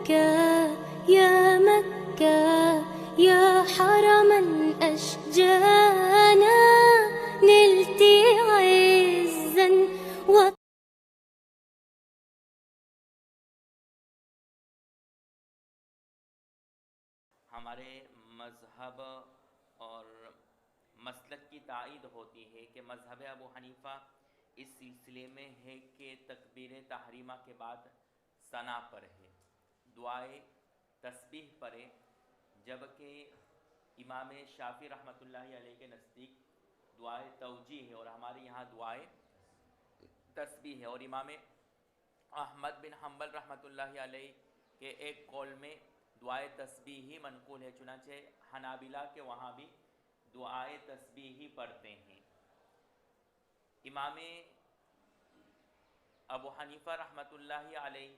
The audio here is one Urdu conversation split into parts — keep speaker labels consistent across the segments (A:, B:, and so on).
A: مكة يا مكة يا حرما أشجانا نلت عزا
B: ہمارے مذہب اور مسلک کی تائید ہوتی ہے کہ مذہب ابو حنیفہ اس سلسلے میں ہے کہ تکبیر تحریمہ کے بعد ثنا پڑھے، دعائے تسبیح پڑھے، جبکہ امام شافعی رحمۃ اللہ علیہ کے نزدیک دعائے توجیہ ہے اور ہمارے یہاں دعائے تسبیح ہے، اور امام احمد بن حنبل رحمۃ اللہ علیہ کے ایک قول میں دعائے تسبیح ہی منقول ہے، چنانچہ حنابلہ کے وہاں بھی دعائے تسبیح ہی پڑھتے ہیں۔ امام ابو حنیفہ رحمۃ اللہ علیہ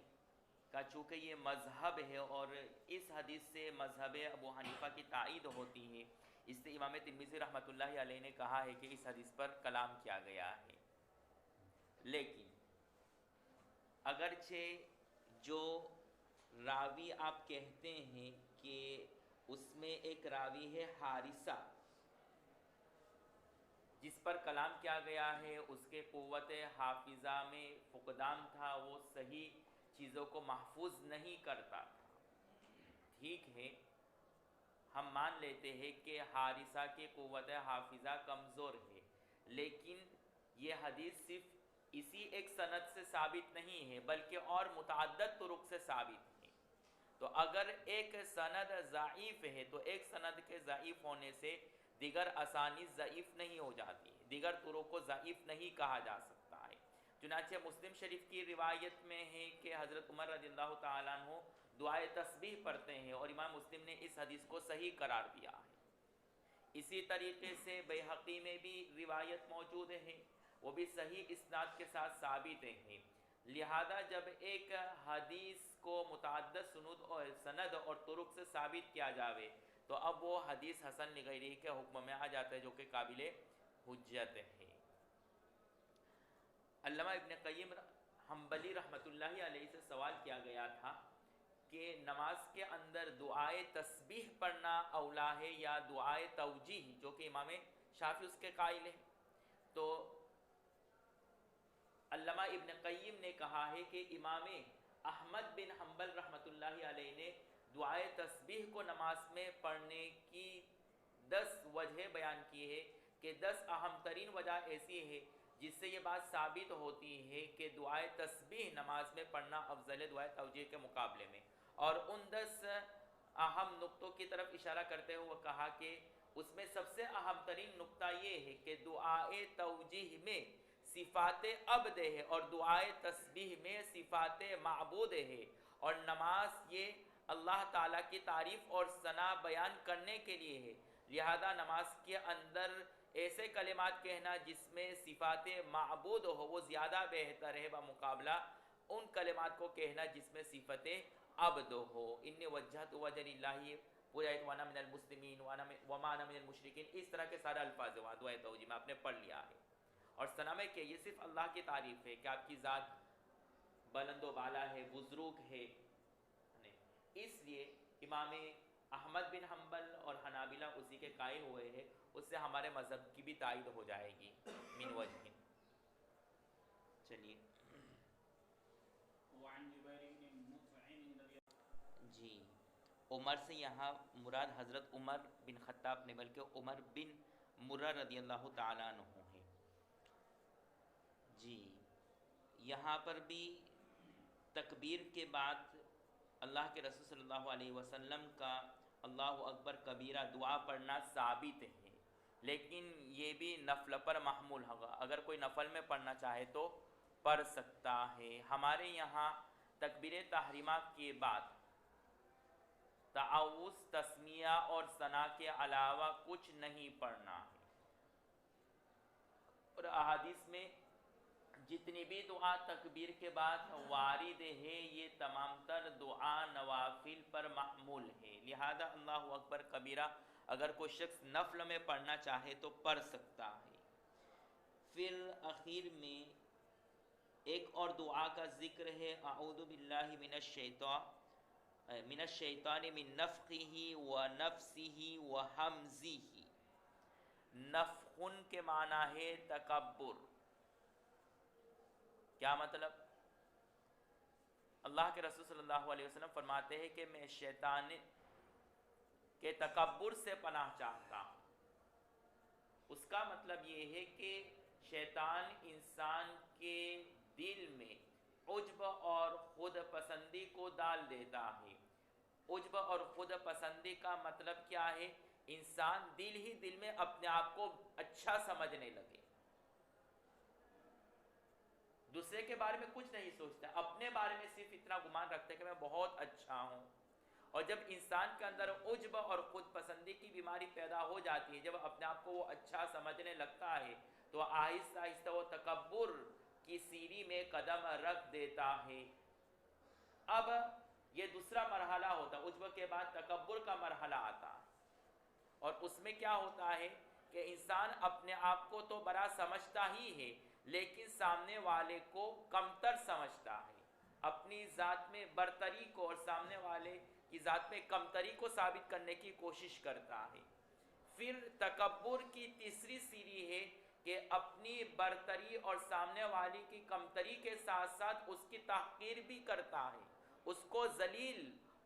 B: کا چونکہ یہ مذہب ہے اور اس حدیث سے مذہب ابو حنیفہ کی تائید ہوتی ہے، اس سے امام ترمذی رحمۃ اللہ علیہ نے کہا ہے کہ اس حدیث پر کلام کیا گیا ہے۔ لیکن اگرچہ جو راوی آپ کہتے ہیں کہ اس میں ایک راوی ہے حارثہ جس پر کلام کیا گیا ہے، اس کے قوت حافظہ میں فقدان تھا، وہ صحیح چیزوں کو محفوظ نہیں کرتا تھا، ٹھیک ہے، ہم مان لیتے ہیں کہ حارثہ کی قوت حافظہ کمزور ہے، لیکن یہ حدیث صرف اسی ایک سند سے ثابت نہیں ہے بلکہ اور متعدد طرق سے ثابت ہے۔ تو اگر ایک سند ضعیف ہے تو ایک سند کے ضعیف ہونے سے دیگر اسانید ضعیف نہیں ہو جاتی ہے، دیگر طرق کو ضعیف نہیں کہا جا سکتا ہے۔ چنانچہ مسلم شریف کی روایت میں ہے کہ حضرت عمر رضی اللہ تعالیٰ عنہ دعائے تسبیح پڑھتے ہیں اور امام مسلم نے اس حدیث کو صحیح قرار دیا ہے۔ اسی طریقے سے بیہقی میں بھی روایت موجود ہے، وہ بھی صحیح اسناد کے ساتھ ثابت ہے۔ لہذا جب ایک حدیث کو متعدد سند اور طرق سے ثابت کیا جاوے تو اب وہ حدیث حسن لغیرہ کے حکم میں آ جاتا ہے جو کہ قابل حجت ہے۔ علامہ ابن قیم حنبلی رحمۃ اللہ علیہ سے سوال کیا گیا تھا کہ نماز کے اندر دعائے تسبیح پڑھنا اولا ہے یا دعائے توجیہ، جو کہ امام شافعی اس کے قائل ہے، تو علامہ ابن قیم نے کہا ہے کہ امام احمد بن حنبل رحمۃ اللہ علیہ نے دعائے تسبیح کو نماز میں پڑھنے کی 10 وجہ بیان کی ہے کہ 10 اہم ترین وجہ ایسی ہے جس سے یہ بات ثابت ہوتی ہے کہ دعائے تسبیح نماز میں پڑھنا افضل ہے دعائے توجیہ کے مقابلے میں، اور ان 10 اہم نقطوں کی طرف اشارہ کرتے ہوئے کہا کہ اس میں سب سے اہم ترین نقطہ یہ ہے کہ دعائے توجیہ میں صفات عبد ہے اور دعائے تسبیح میں صفات معبود ہے، اور نماز یہ اللہ تعالیٰ کی تعریف اور ثنا بیان کرنے کے لیے ہے، لہذا نماز کے اندر ایسے کلمات کہنا جس میں صفات معبود ہو وہ زیادہ بہتر ہے بمقابلہ ان کلمات کو کہنا جس میں صفت عبد ہو۔ انی وجہت وجہ للہ پورا ایت وانا من المسلمین وما انا من المشرکین، اس طرح کے سارے الفاظ وہاں دعائے توجیہ میں آپ نے پڑھ لیا ہے۔ اور ثنا میں کہ یہ صرف اللہ کی تعریف ہے کہ آپ کی ذات بلند و بالا ہے، بزرگ ہے، اس لیے امام احمد بن حنبل اور حنابلہ اسی کے قائل ہوئے ہیں، اس سے ہمارے مذہب کی بھی تائید ہو جائے گی من وجہ۔ چلیے جی، عمر سے یہاں مراد حضرت عمر بن خطاب نے بلکہ عمر بن مرہ رضی اللہ تعالیٰ عنہ ہیں۔ جی، یہاں پر بھی تکبیر کے بعد اللہ کے رسول صلی اللہ علیہ وسلم کا اللہ اکبر کبیرہ دعا پڑھنا ثابت ہے، لیکن یہ بھی نفل پر محمول ہوگا، اگر کوئی نفل میں پڑھنا چاہے تو پڑھ سکتا ہے۔ ہمارے یہاں تکبیر تحریمہ کے بعد تعوذ، تسمیہ اور ثنا کے علاوہ کچھ نہیں پڑھنا ہے، اور احادیث میں جتنی بھی دعا تکبیر کے بعد وارد ہے یہ تمام تر دعا نوافل پر محمول ہے، لہذا اللہ اکبر کبیرہ اگر کوئی شخص نفل میں پڑھنا چاہے تو پڑھ سکتا ہے۔ پھر اخیر میں ایک اور دعا کا ذکر ہے، اعوذ باللہ من الشیطان من الشیطان من نفخه ونفسه وہمزه. نفخن کے معنی ہے تکبر. کیا مطلب؟ اللہ کے رسول صلی اللہ علیہ وسلم فرماتے ہیں کہ میں شیطان کے تکبر سے پناہ چاہتا ہوں. اس کا مطلب یہ ہے کہ شیطان انسان کے دل میں عجب اور خود پسندی کو ڈال دیتا ہے. عجب اور خود پسندی کا مطلب کیا ہے؟ انسان دل ہی دل میں اپنے آپ کو اچھا سمجھنے لگے، دوسرے کے بارے میں کچھ نہیں سوچتا، اپنے بارے میں صرف اتنا گمان رکھتا ہے کہ میں بہت اچھا ہوں. اور جب انسان کے اندر عجب اور خود پسندی کی بیماری پیدا ہو جاتی ہے، جب اپنے آپ کو وہ اچھا سمجھنے لگتا ہے، تو آہستہ آہستہ وہ تکبر کی سیڑھی میں قدم رکھ دیتا ہے. اب یہ دوسرا مرحلہ ہوتا ہے، عجب کے بعد تکبر کا مرحلہ آتا ہے. اور اس میں کیا ہوتا ہے کہ انسان اپنے آپ کو تو بڑا سمجھتا ہی ہے، لیکن سامنے والے کو کمتر سمجھتا ہے. اپنی ذات میں برتری کو اور سامنے والے کی ذات میں کمتری کو ثابت کرنے کی کوشش کرتا ہے. پھر تکبر کی تیسری سیڑھی ہے کہ اپنی برتری اور سامنے والی کی کمتری کے ساتھ ساتھ اس کی تحقیر بھی کرتا ہے، اس کو ذلیل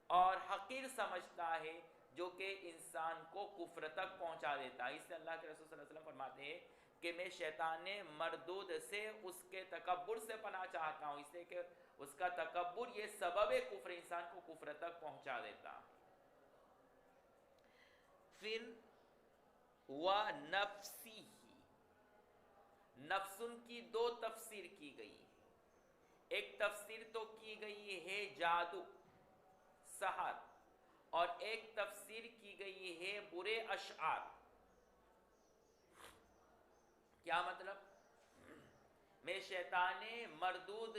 B: اور حقیر سمجھتا ہے، جو کہ انسان کو کفر تک پہنچا دیتا ہے. اس لیے اللہ کے رسول صلی اللہ علیہ وسلم فرماتے ہیں کہ میں شیطان مردود سے، اس کے تکبر سے پناہ چاہتا ہوں، اس لیے کہ اس کا تکبر یہ سبب کفر، انسان کو کفر تک پہنچا دیتا ہے. پھر وَنَفْسِهِ، نفسن کی دو تفسیر کی گئی ہے. ایک تفسیر تو کی گئی ہے جادو، سحر، اور ایک تفسیر کی گئی ہے برے اشعار. کیا مطلب؟ میں شیطان مردود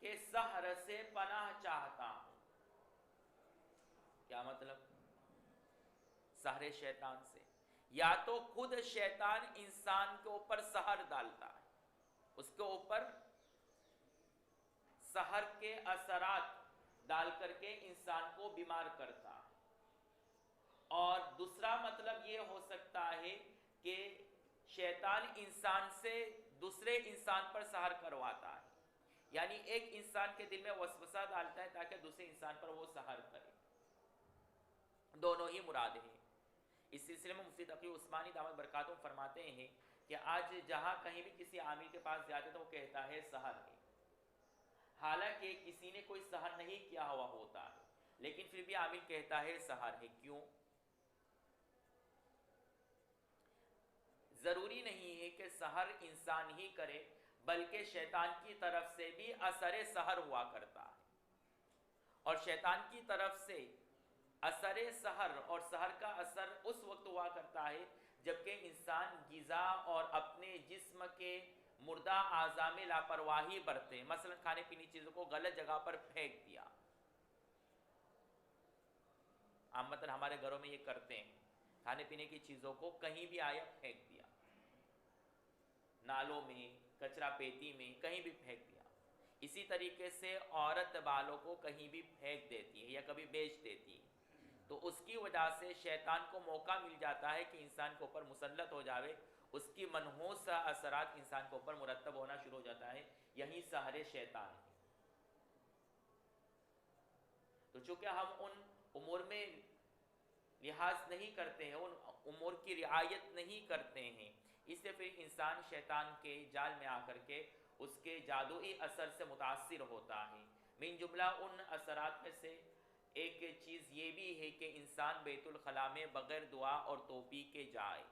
B: کے سحر سے پناہ چاہتا ہوں. کیا مطلب؟ سحر شیطان سے، یا تو خود شیطان انسان کے اوپر سحر ڈالتا ہے، اس کے اوپر سحر کے اثرات ڈال کر کے انسان کو بیمار کرتا ہے. اور دوسرا مطلب یہ ہو سکتا ہے کہ شیطان انسان سے دوسرے انسان پر سحر کرواتا ہے، یعنی ایک انسان کے دل میں وسوسہ ڈالتا ہے تاکہ دوسرے انسان پر وہ سحر کرے. دونوں ہی مراد ہیں. اس سلسلے میں مفتی تقی عثمانی دامت برکاتہ فرماتے ہیں کہ آج جہاں کہیں بھی کسی عامل کے پاس جاتے تو وہ کہتا ہے سحر ہے، حالانکہ کسی نے کوئی سحر نہیں کیا ہوا ہوتا ہے، لیکن پھر بھی عامل کہتا ہے سحر ہے. کیوں؟ ضروری نہیں ہے کہ سحر انسان ہی کرے، بلکہ شیطان کی طرف سے بھی اثر سحر ہوا کرتا ہے. اور شیطان کی طرف سے اثر سحر اور سحر کا اثر اس وقت ہوا کرتا ہے جبکہ انسان غذا اور اپنے جسم کے مردہ اعضاء میں لاپرواہی برتے ہیں. مثلا کھانے پینے چیزوں کو غلط جگہ پر پھینک دیا. عامةً ہمارے گھروں میں یہ کرتے ہیں، کھانے پینے کی چیزوں کو کہیں بھی آیا پھینک دیا، نالوں میں، کچرا پیٹی میں، کہیں بھی پھینک دیا. اسی طریقے سے عورت بالوں کو کہیں بھی پھینک دیتی ہے یا کبھی بیچ دیتی ہے، تو اس کی وجہ سے شیطان کو موقع مل جاتا ہے کہ انسان کے اوپر مسلط ہو جاوے، اس کی منحوس اثرات انسان کے اوپر مرتب ہونا شروع ہو جاتا ہے. یہی سحر شیطان ہے. تو چونکہ ہم ان امور میں لحاظ نہیں کرتے ہیں، ان امور کی رعایت نہیں کرتے ہیں، اس سے پھر انسان شیطان کے جال میں آ کر کے اس کے جادوئی اثر سے متاثر ہوتا ہے. من جملہ ان اثرات میں سے ایک چیز یہ بھی ہے کہ انسان بیت الخلاء میں بغیر دعا اور توپی کے جائے،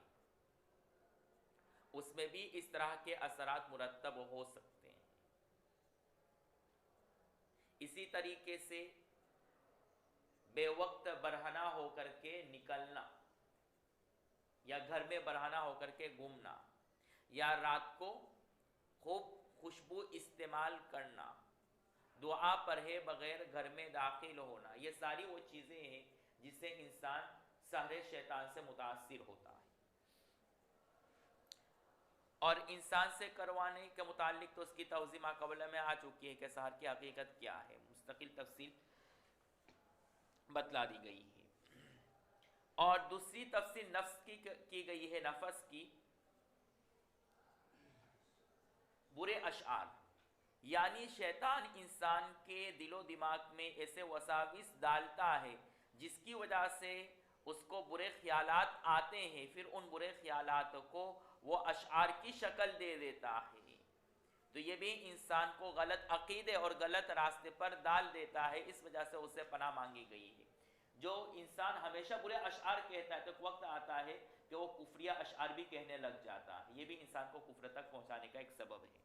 B: اس میں بھی اس طرح کے اثرات مرتب ہو سکتے ہیں. اسی طریقے سے بے وقت برہنہ ہو کر کے نکلنا، یا گھر میں برہنہ ہو کر کے گھومنا، یا رات کو خوب خوشبو استعمال کرنا، دعا پڑھے بغیر گھر میں داخل ہونا، یہ ساری وہ چیزیں ہیں جس سے انسان سحر شیطان سے متاثر ہوتا ہے. اور انسان سے کروانے کے متعلق تو اس کی توضیح ماقبل میں آ چکی ہے کہ سحر کی حقیقت کیا ہے، مستقل تفصیل بتلا دی گئی ہے. اور دوسری تفسیر نفس کی گئی ہے، نفس کی، برے اشعار، یعنی شیطان انسان کے دل و دماغ میں ایسے وساوس ڈالتا ہے جس کی وجہ سے اس کو برے خیالات آتے ہیں، پھر ان برے خیالات کو وہ اشعار کی شکل دے دیتا ہے. تو یہ بھی انسان کو غلط عقیدے اور غلط راستے پر ڈال دیتا ہے، اس وجہ سے اسے پناہ مانگی گئی ہے. جو انسان ہمیشہ برے اشعار کہتا ہے تو ایک وقت آتا ہے کہ وہ کفریہ اشعار بھی کہنے لگ جاتا ہے، یہ بھی انسان کو کفر تک پہنچانے کا ایک سبب ہے.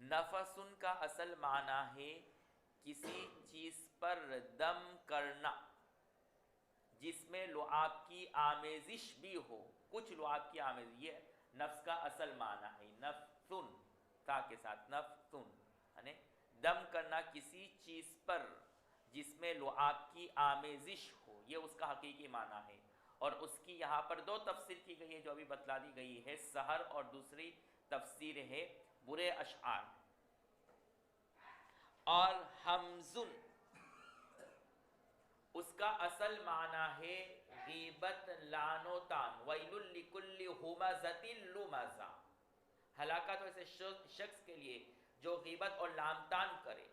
B: نفسن کا اصل معنی ہے کسی چیز پر دم کرنا جس میں لعاب کی آمیزش بھی ہو، کچھ لعاب کی آمیزش، یہ نفس کا اصل معنی ہے. نفسن تا کے ساتھ، نفسن یعنی دم کرنا کسی چیز پر جس میں لعاب کی آمیزش ہو، یہ اس کا حقیقی معنی ہے. اور اس کی یہاں پر دو تفسیر کی گئی ہے جو ابھی بتلا دی گئی ہے، سحر، اور دوسری تفسیر ہے برے اشعار. اور حمزن اس کا اصل معنی ہے غیبت، لعن و طعن. ویل لکل ہمزۃ لمزہ، ہلاکت ہو ایسے شخص کے لیے جو غیبت اور لعن طعن کرے.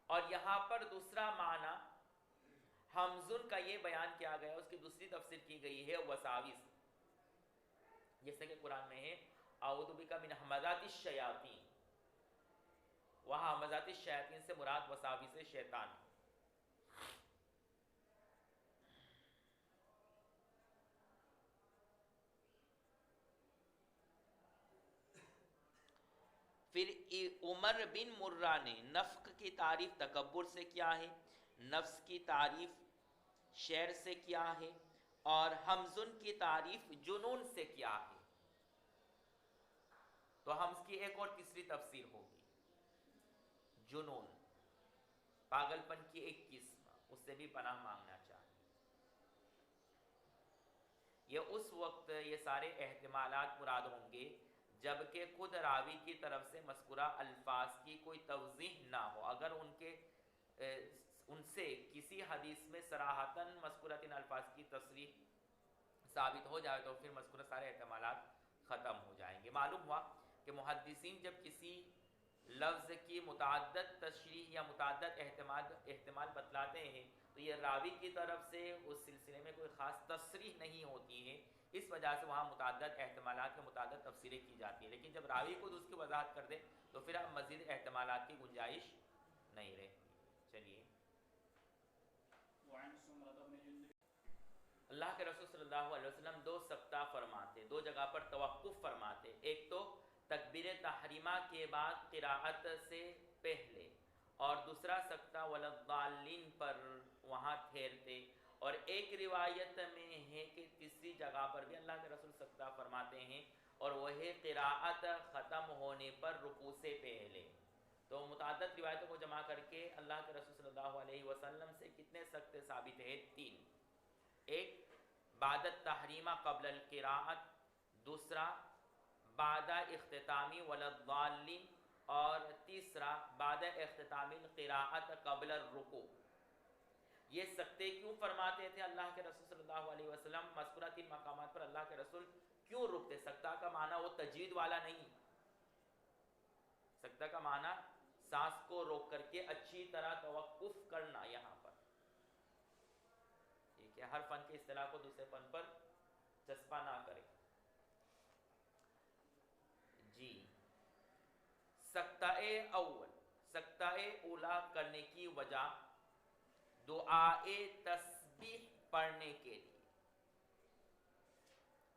B: اور یہاں پر دوسرا معنی حمزن کا یہ بیان کیا گیا، اس کی دوسری تفسیر کی گئی ہے وساوس، جیسے کہ قرآن میں ہے اعوذ بک من ہمزات الشیاطین، وہاں ہمزات الشیاطین سے مراد وساوس شیطان. پھر عمر بن مرہ نے نفق کی تعریف تکبر سے کیا ہے، نفس کی تعریف شعر سے کیا ہے، اور حمزن کی تعریف جنون سے کیا ہے. تو حمز کی ایک اور تیسری تفسیر ہوگی جنون، پاگل پن کی ایک قسم، اس سے بھی پناہ مانگنا چاہیے. یہ اس وقت یہ سارے احتمالات مراد ہوں گے جبکہ خود راوی کی طرف سے مذکورہ الفاظ کی کوئی توضیح نہ ہو. اگر ان سے کسی حدیث میں صراحتاً مذکورہ ان الفاظ کی تصریح ثابت ہو جائے تو پھر مذکورہ سارے احتمالات ختم ہو جائیں گے. معلوم ہوا کہ محدثین جب کسی لفظ کی متعدد تشریح یا متعدد احتمال بتلاتے ہیں تو یہ راوی کی طرف سے اس سلسلے میں کوئی خاص تصریح نہیں ہوتی ہے، اس وجہ سے وہاں متعدد احتمالات کے متعدد تفسیریں کی جاتی ہیں. لیکن جب راوی خود اس کی وضاحت کر دے تو پھر اب مزید احتمالات کی گنجائش نہیں رہتی. چلیے، اللہ کے رسول صلی اللہ علیہ وسلم دو سکتہ فرماتے، دو جگہ پر توقف فرماتے. ایک تو تکبیر تحریمہ کے بعد قراءت سے پہلے، اور دوسرا سکتہ ولضالین پر وہاں ٹھہرتے. اور ایک روایت میں ہے کہ تیسری جگہ پر بھی اللہ کے رسول سکتہ فرماتے ہیں، اور وہ ہے قراءت ختم ہونے پر رکوع سے پہلے. تو متعدد روایتوں کو جمع کر کے اللہ کے رسول صلی اللہ علیہ وسلم سے کتنے سکتے ثابت ہیں؟ 3. ایک بعد التحریمہ قبل القراءت، دوسرا بعد اختتامی ولضالین، اور تیسرا بعد اختتام القراءت قبل الرکوع. یہ سکتے کیوں فرماتے تھے اللہ کے رسول صلی اللہ علیہ وسلم؟ مذکورہ 3 مقامات پر اللہ کے رسول کیوں رکتے؟ سکتہ کا معنی وہ تجوید والا نہیں، سکتہ کا معنی سانس کو روک کر کے اچھی طرح توقف کرنا. یہاں پر ٹھیک ہے، ہر فن کے اصطلاح کو دوسرے فن پر چسپا نہ کرے. جی، سکتہ اول، سکتہ اولا کرنے کی وجہ دعائے تسبیح پڑھنے کے لیے،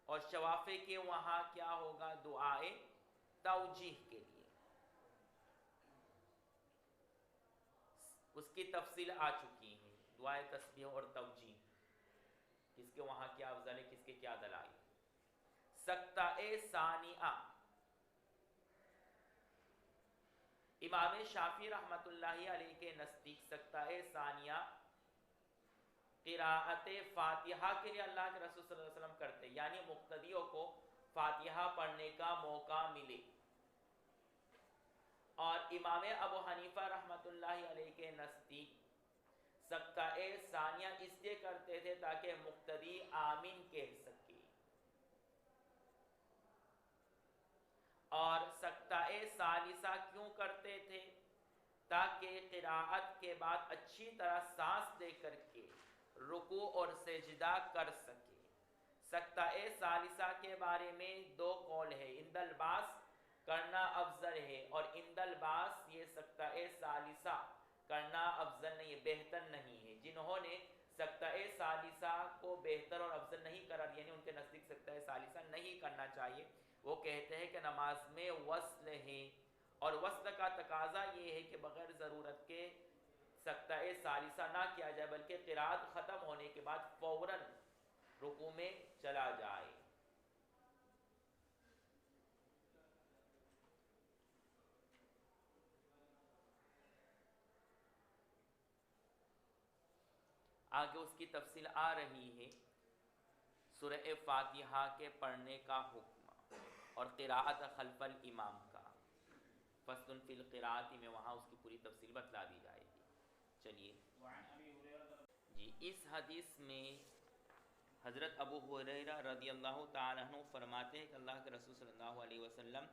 B: اور شوافے کے وہاں کیا ہوگا؟ دعائے توجیہ کے لیے. اس کی تفصیل آ چکی ہے، دعائے تسبیح اور توجیہ، کس کے وہاں کیا افضل ہے، کس کے کیا دلائل. سکتہ ثانیہ، امام شافعی رحمۃ اللہ علیہ کے نزدیک سکتہ ثانیہ قراءت فاتحہ کے لیے اللہ کے رسول صلی اللہ علیہ وسلم کرتے، یعنی مقتدیوں کو فاتحہ پڑھنے کا موقع ملے. اور امام ابو حنیفہ رحمۃ اللہ علیہ کے نزدیک سکتہ ثانیہ اس لیے کرتے تھے تاکہ مقتدی آمین کہہ سکے، اور سکتہ ثالثہ کیوں کرتے تھے؟ تاکہ قراءت کے بعد اچھی طرح سانس دے کر کے رکوع اور سجدہ کر سکے۔ سکتہ ثالثہ کے بارے میں دو قول ہے، عند الباس کرنا افضل ہے، اور عند الباس یہ سکتہ ثالثہ کرنا افضل نہیں، بہتر نہیں ہے۔ جنہوں نے سکتہ ثالثہ کو بہتر اور افضل نہیں قرار، یعنی ان کے نزدیک سکتہ ثالثہ نہیں کرنا چاہیے، وہ کہتے ہیں کہ نماز میں وصل ہے، اور وصل کا تقاضا یہ ہے کہ بغیر ضرورت کے سکتہ ثالثہ نہ کیا جائے، بلکہ قرات ختم ہونے کے بعد فوراً رکوع میں چلا جائے۔ آگے اس کی تفصیل آ رہی ہے، سورہ فاتحہ کے پڑھنے کا حکم اور قراءت خلف الامام کا، فصل فی القراءت میں وہاں اس کی پوری تفصیل بتلا دی جائے گی۔ چلیے جی، اس حدیث میں حضرت ابو ہریرہ رضی اللہ تعالیٰ عنہ فرماتے ہیں کہ اللہ کے رسول صلی اللہ علیہ وسلم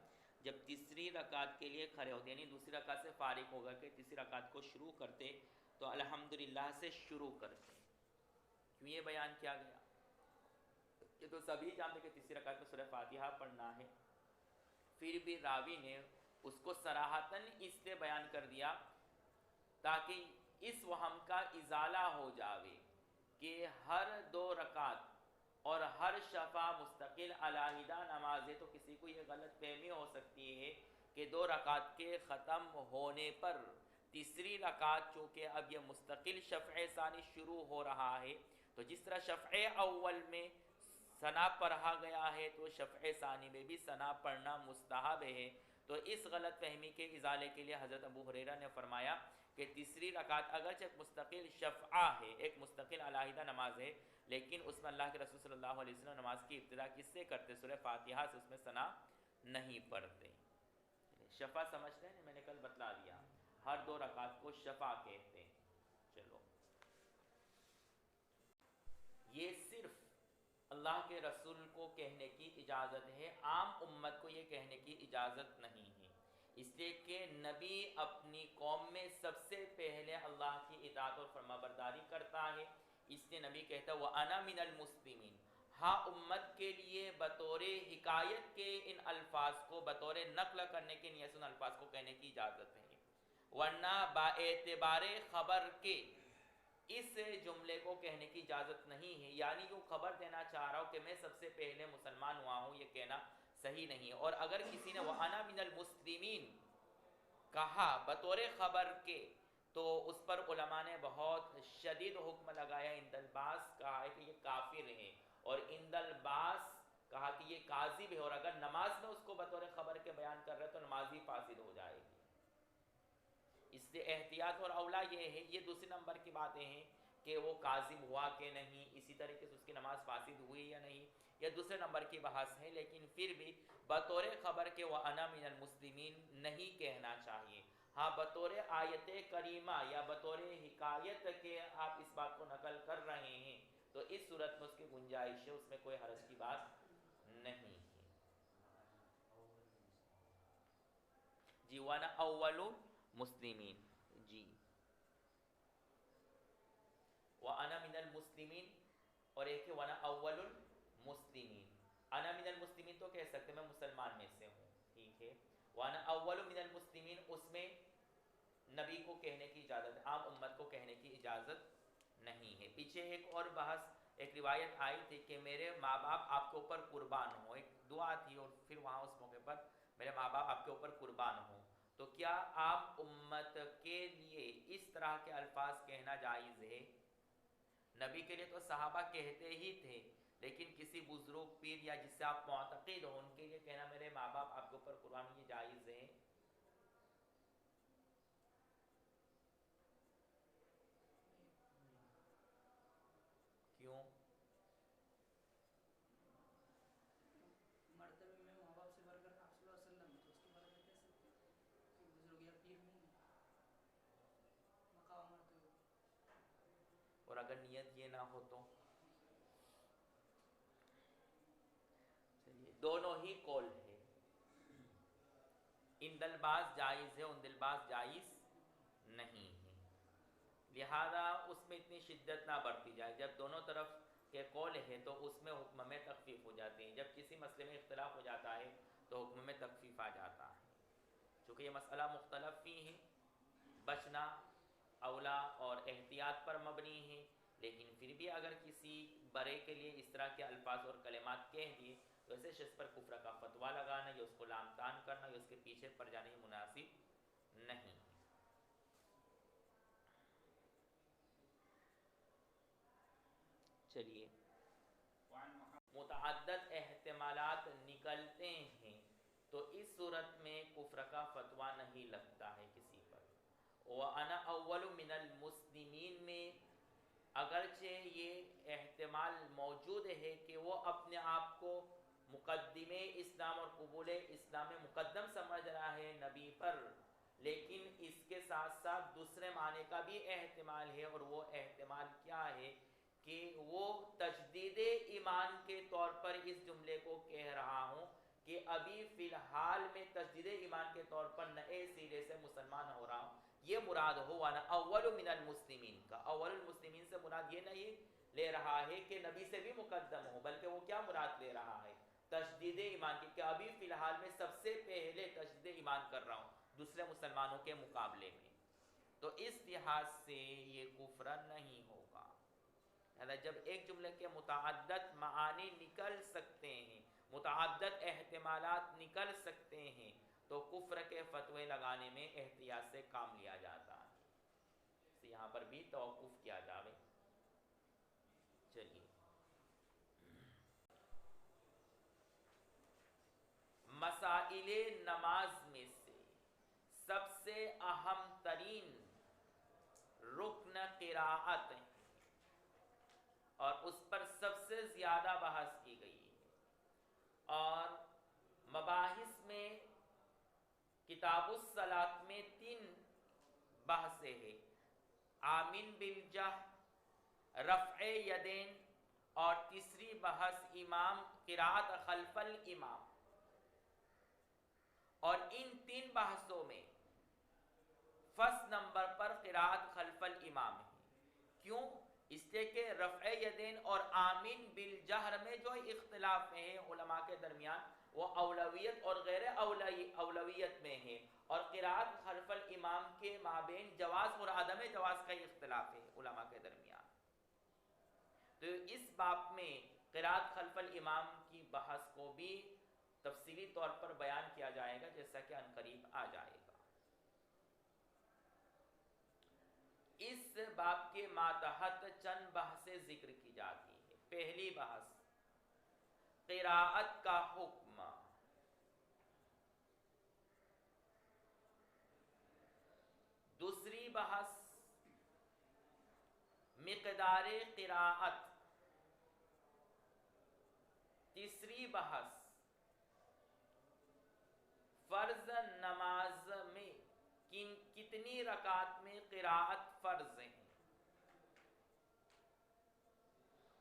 B: جب تیسری رکعت کے لیے کھڑے ہوتے، یعنی دوسری رکعت سے فارغ ہو کر کے تیسری رکعت کو شروع کرتے تو الحمدللہ سے شروع کرتے۔ کیوں یہ بیان کیا گیا؟ یہ تو سبھی جانتے کہ تیسری رکعت میں سورہ فاتحہ پڑھنا ہے، پھر بھی راوی نے اس کو صراحتاً اس لیے بیان کر دیا تاکہ اس وہم کا ازالہ ہو جاوے کہ ہر دو رکعت اور ہر شفع مستقل علیحدہ نماز ہے، تو کسی کو یہ غلط فہمی ہو سکتی ہے کہ دو رکعت کے ختم ہونے پر تیسری رکعت چونکہ اب یہ مستقل شفع ثانی شروع ہو رہا ہے، تو جس طرح شفع اول میں ثنا پڑھا گیا ہے تو شفع ثانی میں بھی ثنا پڑھنا مستحب ہے۔ تو اس غلط فہمی کے ازالے کے لیے حضرت ابو ہریرہ نے فرمایا کہ تیسری رکعت اگرچہ ایک مستقل شفعہ ہے، ایک مستقل علیحدہ نماز ہے، لیکن اس میں اللہ کے رسول صلی اللہ علیہ وسلم نماز کی ابتدا کس سے کرتے؟ سورہ فاتحہ سے، اس میں ثنا نہیں پڑھتے۔ شفع سمجھتے ہیں، میں نے کل بتلا دیا، ہر دو رکعت کو شفع کہتے ہیں۔ چلو، یہ صرف اللہ کے رسول کو کہنے کی اجازت ہے، عام امت کو یہ کہنے کی اجازت نہیں ہے، اس لیے کہ نبی اپنی قوم میں سب سے پہلے اللہ کی اطاعت اور فرمانبرداری کرتا ہے، اس لیے نبی کہتا ہے وَأَنَا مِنَ الْمُسْلِمِينَ۔ ہاں، امت کے لیے بطور حکایت کے ان الفاظ کو، بطور نقل کرنے کے نیت سے ان الفاظ کو کہنے کی اجازت ہے، ورنہ با اعتبار خبر کے اس جملے کو کہنے کی اجازت نہیں ہے، یعنی وہ خبر دینا چاہ رہا ہوں کہ میں سب سے پہلے مسلمان ہوا ہوں، یہ کہنا صحیح نہیں ہے۔ اور اگر کسی نے وَأَنَا مِنَ الْمُسْلِمِينَ کہا بطور خبر کے تو اس پر علماء نے بہت شدید حکم لگایا، عند الباس کہا ہے کہ یہ کافر ہے، اور عند الباس کہا کہ یہ کاذب ہے، اور اگر نماز میں اس کو بطور خبر کے بیان کر رہے تو نماز ہی فاسد ہو جائے گی۔ اس سے احتیاط اور اولا یہ ہے، یہ دوسری نمبر کی باتیں ہیں کہ وہ کاذب ہوا کہ نہیں، اسی طریقے سے اس کی نماز فاسد ہوئی یا نہیں، یہ دوسرے نمبر کی بحث ہے، لیکن پھر بھی بطور خبر کے وَأَنَا مِنَ الْمُسْلِمِينَ نہیں کہنا چاہیے۔ ہاں، بطور آیت کریمہ یا بطور حکایت کے آپ اس بات کو نقل کر رہے ہیں تو اس صورت میں اس کی گنجائش ہے، اس میں کوئی حرج کی بات نہیں ہے۔ جی، وَأَنَا أَوَّلُ مسلمین، جی وَأَنَا مِنَ الْمُسْلِمِينَ، اور ایک ہے وَأَنَا أَوَّلُ الْمُسْلِمِينَ۔ انا من المسلمین تو کہہ سکتے میں مسلمان میں سے ہوں، ٹھیک ہے۔ وَأَنَا أَوَّلُ مِنَ الْمُسْلِمِينَ، اس میں نبی کو کہنے کی اجازت ہے، عام امت کو کہنے کی اجازت نہیں ہے۔ پیچھے ایک اور بحث، ایک روایت آئی تھی کہ میرے ماں باپ آپ کے اوپر قربان ہوں، ایک دعا تھی، اور پھر وہاں اس موقع پر میرے ماں باپ آپ کے اوپر قربان ہوں، تو کیا آپ امت کے لیے اس طرح کے الفاظ کہنا جائز ہے؟ نبی کے لیے تو صحابہ کہتے ہی تھے، لیکن کسی بزرگ پیر یا جس سے آپ معتقد ہو ان کے لیے کہنا میرے ماں باپ آپ کے اوپر قربان، یہ جائز ہے؟ کیوں؟
C: مرتبے میں ماں باپ سے بڑھ کر آپ صلی اللہ علیہ وسلم، تو اس کے بارے میں کہہ سکتے ہیں کہ بزرگ یا پیر
B: ہو تو چلیے دونوں ہی قول ہے، ان دلباز جائز ہے، ان دلباز جائز نہیں ہے، لہذا اس میں اتنی شدت نہ برتی جائے۔ جب دونوں طرف کے قول ہے تو اس میں حکم میں تخفیف ہو جاتی ہے، جب کسی مسئلے میں اختلاف ہو جاتا ہے تو حکم میں تخفیف آ جاتا ہے۔ چونکہ یہ مسئلہ مختلف فی ہے، بچنا اولا اور احتیاط پر مبنی ہے، لیکن پھر بھی اگر کسی برے کے لیے اس طرح کے الفاظ اور کلمات کہہ دیے تو ایسے شخص پر کفر کا فتویٰ لگانا یا اس کو لام تان کرنا یا اس کے پیچھے پڑ جانا یہ مناسب نہیں ہے۔ چلیے، متعدد احتمالات نکلتے ہیں تو اس صورت میں کفر کا فتویٰ نہیں لگتا ہے کسی پر۔ وَأَنَا أَوَّلُ مِنَ الْمُسْلِمِينَ میں اگرچہ یہ احتمال موجود ہے کہ وہ اپنے آپ کو مقدم اسلام اور قبول اسلام میں مقدم سمجھ رہا ہے نبی پر، لیکن اس کے ساتھ ساتھ دوسرے معنی کا بھی احتمال ہے، اور وہ احتمال کیا ہے کہ وہ تجدید ایمان کے طور پر اس جملے کو کہہ رہا ہوں کہ ابھی فی الحال میں تجدید ایمان کے طور پر نئے سرے سے مسلمان ہو رہا ہوں، یہ مراد ہو۔ وانا اول من المسلمین کا اول المسلمین سے مراد یہ نہیں لے رہا ہے کہ نبی سے بھی مقدم ہو، بلکہ وہ کیا مراد لے رہا ہے؟ تجدید ایمان کی، کہ ابھی فی الحال میں سب سے پہلے تجدید ایمان کر رہا ہوں دوسرے مسلمانوں کے مقابلے میں، تو اس لحاظ سے یہ کفر نہیں ہوگا۔ جب ایک جملے کے متعدد معانی نکل سکتے ہیں، متعدد احتمالات نکل سکتے ہیں، تو کفر کے فتوے لگانے میں احتیاط سے کام لیا جاتا ہے، تو یہاں پر بھی توقف کیا جاوے۔ چلیے، مسائل نماز میں سے سب سے اہم ترین رکن قراءت ہے، اور اس پر سب سے زیادہ بحث کی گئی ہے، اور مباحث میں کتاب الصلاۃ میں 3 بحثیں ہیں: آمین بالجہر، رفع یدین، اور تیسری بحث امام قراءت خلف الامام۔ اور ان 3 بحثوں میں فرسٹ نمبر پر قراءت خلف الامام ہے۔ کیوں؟ اس لیے کہ رفع یدین اور آمین بالجہر میں جو اختلاف ہیں علماء کے درمیان وہ اولویت اور غیر اولویت میں ہے، اور قراءت خلف الامام کے مابین جواز اور عدم جواز کا اختلاف ہے علماء کے درمیان۔ تو اس باب میں قراءت خلف الامام کی بحث کو بھی تفصیلی طور پر بیان کیا جائے گا، جیسا کہ عنقریب آ جائے گا۔ اس باب کے ماتحت چند بحثیں ذکر کی جاتی ہیں۔ پہلی بحث قراءت کا حکم، دوسری بحث مقدار قراءت، تیسری بحث فرض نماز میں کتنی رکعت میں قراءت فرض ہیں،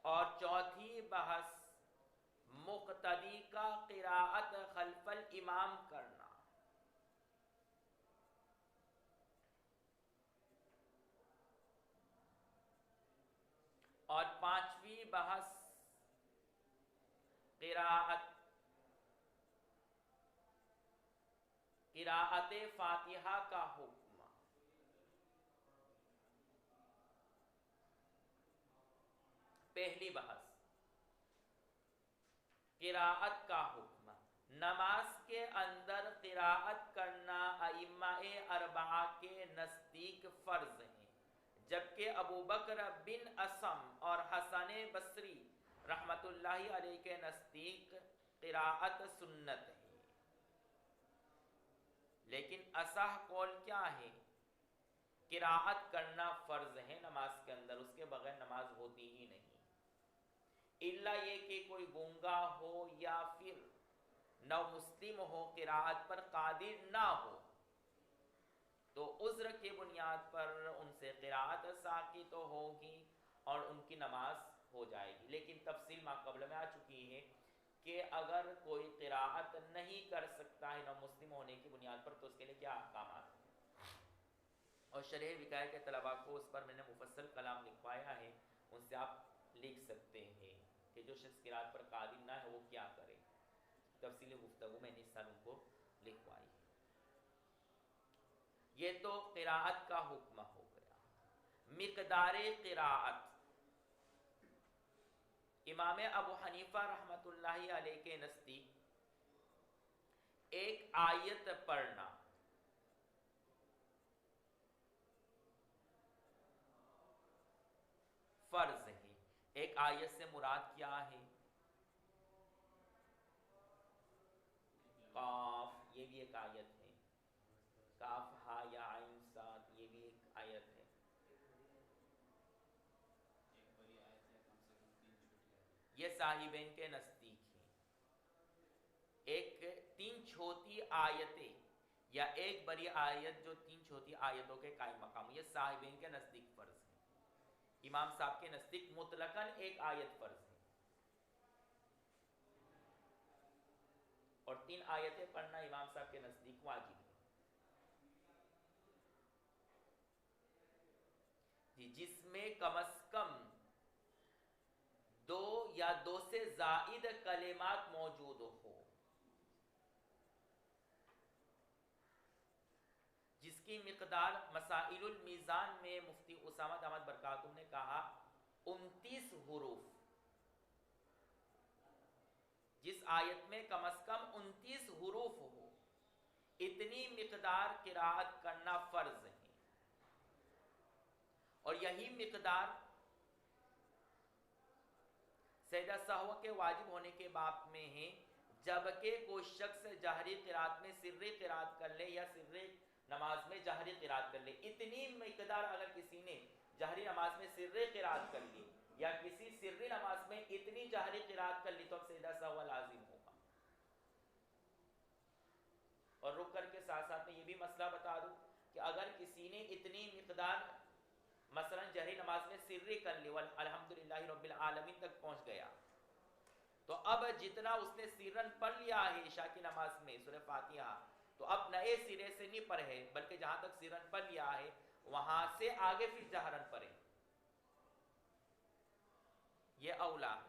B: اور چوتھی بحث مقتدی کا قراءت خلف الامام کرنا۔ اور پانچویں بحث قراءت فاتحہ کا حکم۔ پہلی بحث قراءت کا حکم، نماز کے اندر قراءت کرنا ائمہ اربعہ کے نزدیک فرض ہیں، جبکہ ابو بکر بن اسم اور حسن بصری رحمت اللہ علیہ کے نزدیک قراءت سنت ہے۔ لیکن اصح قول کیا ہے؟ قراءت کرنا فرض ہے نماز کے اندر، اس کے بغیر نماز ہوتی ہی نہیں، الا یہ کہ کوئی گونگا ہو یا پھر نو مسلم ہو، قراءت پر قادر نہ ہو، تو عذر کی بنیاد پر ان سے قراءت ساقط ہوگی، اور ان کی نماز ہو جائے گی. لیکن تفصیل ما قبل میں آ چکی ہے کہ اگر کوئی قراءت نہیں کر سکتا ہے نہ مسلم ہونے کی بنیاد پر تو اس کے لیے کیا احکامات ہیں. اور شرح وقایہ کے طلباء کو اس پر میں نے مفصل کلام لکھوایا ہے، ان سے آپ لکھ سکتے ہیں کہ جو شخص قراءت پر قادر نہ ہے وہ کیا کرے. تفصیلی گفتگو میں نے اس سال ان کو لکھوائی ہے. یہ تو قراءت کا حکم ہو گیا. مقدار قراءت، امام ابو حنیفہ رحمۃ اللہ علیہ کے نزدیک ایک آیت پڑھنا فرض ہے. ایک آیت سے مراد کیا ہے؟ قاف، یہ بھی ایک آیت ہے. کاف ہا یا عین صاد، یہ بھی ایک آیت ہے. یہ صاحبین کے نزدیک ہے. ایک 3 چھوٹی آیتیں یا ایک بڑی آیت جو 3 چھوٹی آیتوں کے قائم مقام، یہ صاحبین کے نزدیک فرض ہے. امام صاحب کے نزدیک مطلقاً ایک آیت فرض ہے اور 3 آیتیں پڑھنا امام صاحب کے نزدیک واجب ہے. جس میں کم از کم 2 یا 2 سے زائد کلمات موجود ہو، جس کی مقدار مسائل المیزان میں مفتی اسامہ دامت برکاتہ نے کہا 29 حروف. جس آیت میں کم از کم 29 حروف ہو، اتنی مقدار قراءت کرنا فرض ہے. اور یہی مقدار سجدہ سہو کے واجب ہونے کے باب میں ہے جبکہ کوئی شخص جہری قراءت میں سری قراءت کر لے یا سری نماز میں جہری قراءت کر لے. اتنی مقدار اگر کسی نے جہری نماز میں سری قراءت کر لی یا کسی سری نماز میں اتنی جہری قراءت کر لی تو اب سجدہ سہو لازم ہوگا. اور رک کر کے ساتھ ساتھ میں یہ بھی مسئلہ بتا دوں کہ اگر کسی نے اتنی مقدار مثلا جہری نماز میں سری کر لی الحمدللہ رب العالمین تک پہنچ گیا، تو اب جتنا اس نے سیرن پڑھ لیا ہے عشاء کی نماز میں سورہ فاتحہ، تو اب نئے سرے سے نہیں پڑھے بلکہ جہاں تک سیرن پڑھ لیا ہے وہاں سے آگے پھر جہرن پڑھے، یہ اولا ہے.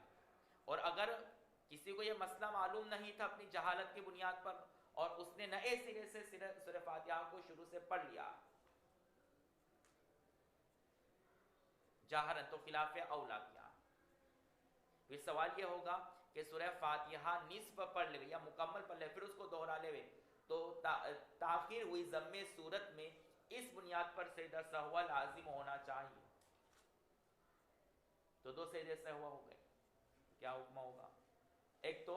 B: اور اگر کسی کو یہ مسئلہ معلوم نہیں تھا اپنی جہالت کی بنیاد پر اور اس نے نئے سرے سے سورہ فاتحہ کو شروع سے پڑھ لیا جہرن، تو خلاف اولا کیا. پھر سوال یہ ہوگا کہ سورہ فاتحہ نصف پڑھ لے یا مکمل پڑھ لے پھر اس کو دوہرا لے تو تاخیر ہوئی ضم صورت میں اس بنیاد پر سجدہ سہو لازم ہونا چاہیے. تو 2 سجدے سہو ہو گئے. کیا حکم ہوگا؟ ایک تو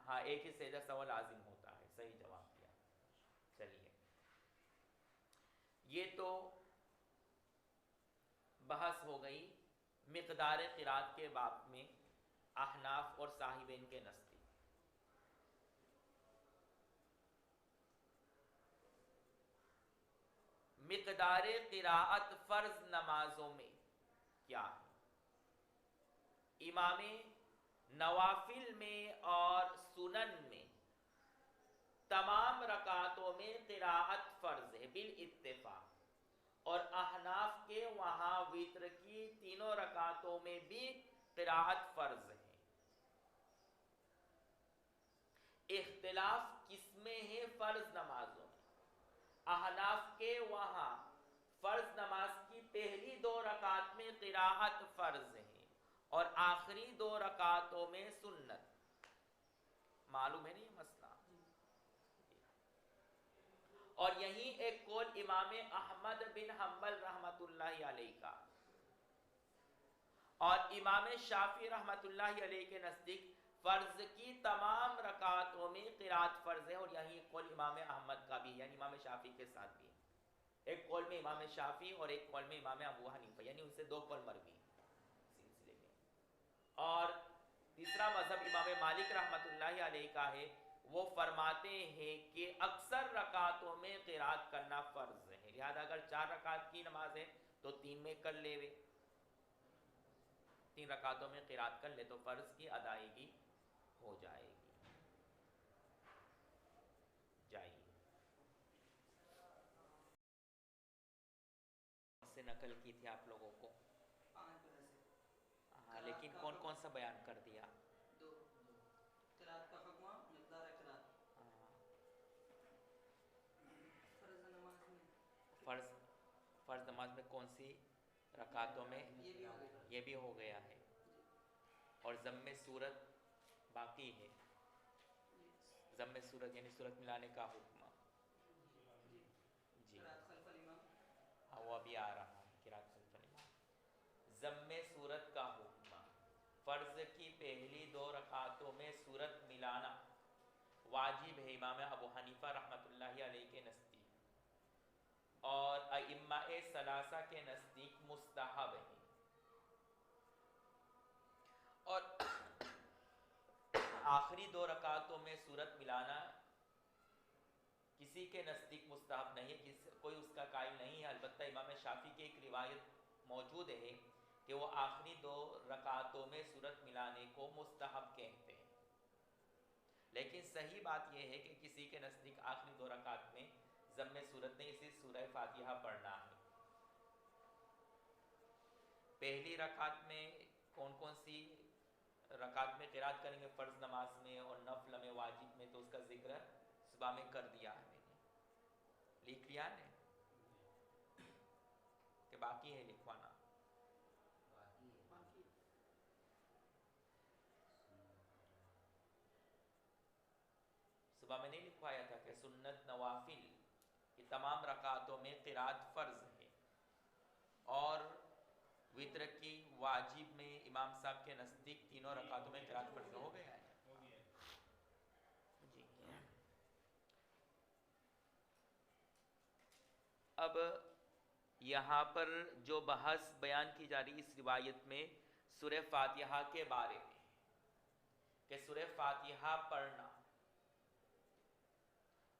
B: ہاں ایک ہی سجدہ سہو لازم ہوتا ہے. صحیح جواب دیا. چلیے یہ تو بحث ہو گئی مقدار قراءت کے باب میں احناف اور صاحبین کے نزدیک. مقدار قراءت فرض نمازوں میں کیا ہے؟ امام نوافل میں اور سنن میں تمام رکعتوں میں قراءت فرض ہے بالاتفاق، اور احناف کے وہاں وتر کی 3 رکعتوں میں بھی قراءت فرض ہے. اختلاف کس میں ہے؟ فرض نمازوں میں. احناف کے وہاں فرض نماز کی پہلی 2 رکعت میں قراءت فرض ہے اور آخری 2 رکعتوں میں سنت. معلوم ہے نا یہ مسئلہ؟ اور یہی ایک قول امام احمد بن حنبل رحمت اللہ علیہ کا اور امام شافعی رحمت اللہ علیہ کے نزدیک فرض کی تمام رکعتوں میں قراءت فرض ہے. اور یہی ایک قول امام احمد کا بھی، یعنی امام شافعی کے ساتھ بھی. ایک قول میں امام شافعی اور ایک قول میں امام ابو حنیفہ، یعنی ان سے 2 قول مروی سلسلے میں. اور تیسرا مذہب امام مالک رحمت اللہ علیہ کا ہے، وہ فرماتے ہیں کہ اکثر رکعتوں میں قراءت کرنا فرض ہے، لہذا اگر 4 رکعت کی نماز ہے تو 3 میں کر لے 3 رکعتوں میں قرات کر لے تو فرض کی ادائیگی ہو جائے گی. جائیے سے نقل کی تھی آپ لوگوں کو. ہاں لیکن کون کون سا بیان کر دیا؟
C: قرات کا حکم مقدار قرات.
B: فرض نماز میں کون سی رکعتوں میں؟ یہ بھی ہو گیا ہے. اور ضم صورت باقی ہے. ضم صورت یعنی صورت ملانے کا حکم. جی ہاں وہ ابھی آ رہا ہے. قرات خلف الامام. ضم صورت کا حکم. فرض کی پہلی 2 رکعتوں میں صورت ملانا واجب ہے امام ابو حنیفہ رحمۃ اللہ علیہ کے نزدیک، اور ائمہ ثلاثہ کے نزدیک مستحب ہے. اور آخری 2 رکعتوں میں صورت ملانا کسی کے نزدیک مستحب نہیں ہے، کوئی اس کا قائل نہیں ہے. البتہ امام شافعی کی ایک روایت موجود ہے کہ وہ آخری 2 رکعتوں میں صورت ملانے کو مستحب کہتے ہیں. لیکن صحیح بات یہ ہے کہ کسی کے نزدیک آخری 2 رکعت میں ضم صورت نہیں، اسی سورہ فاتحہ پڑھنا ہے. پہلی رکعت میں کون کون سی رکعت میں قرات کریں گے فرض نماز میں اور نفل میں واجب میں، تو اس کا ذکر صبح میں کر دیا ہے. میں نے لکھ لیا ہے کہ باقی ہے لکھوانا؟ صبح میں نہیں لکھوایا تھا کہ سنت نوافل کی تمام رکعتوں میں قرات فرض ہے، اور وتر کی واجب میں امام صاحب کے نزدیک 3 رکعتوں میں قرات فرض ہو گیا ہے. جی اب یہاں پر جو بحث بیان کی جا رہی اس روایت میں سورہ فاتحہ کے بارے میں کہ سورہ فاتحہ پڑھنا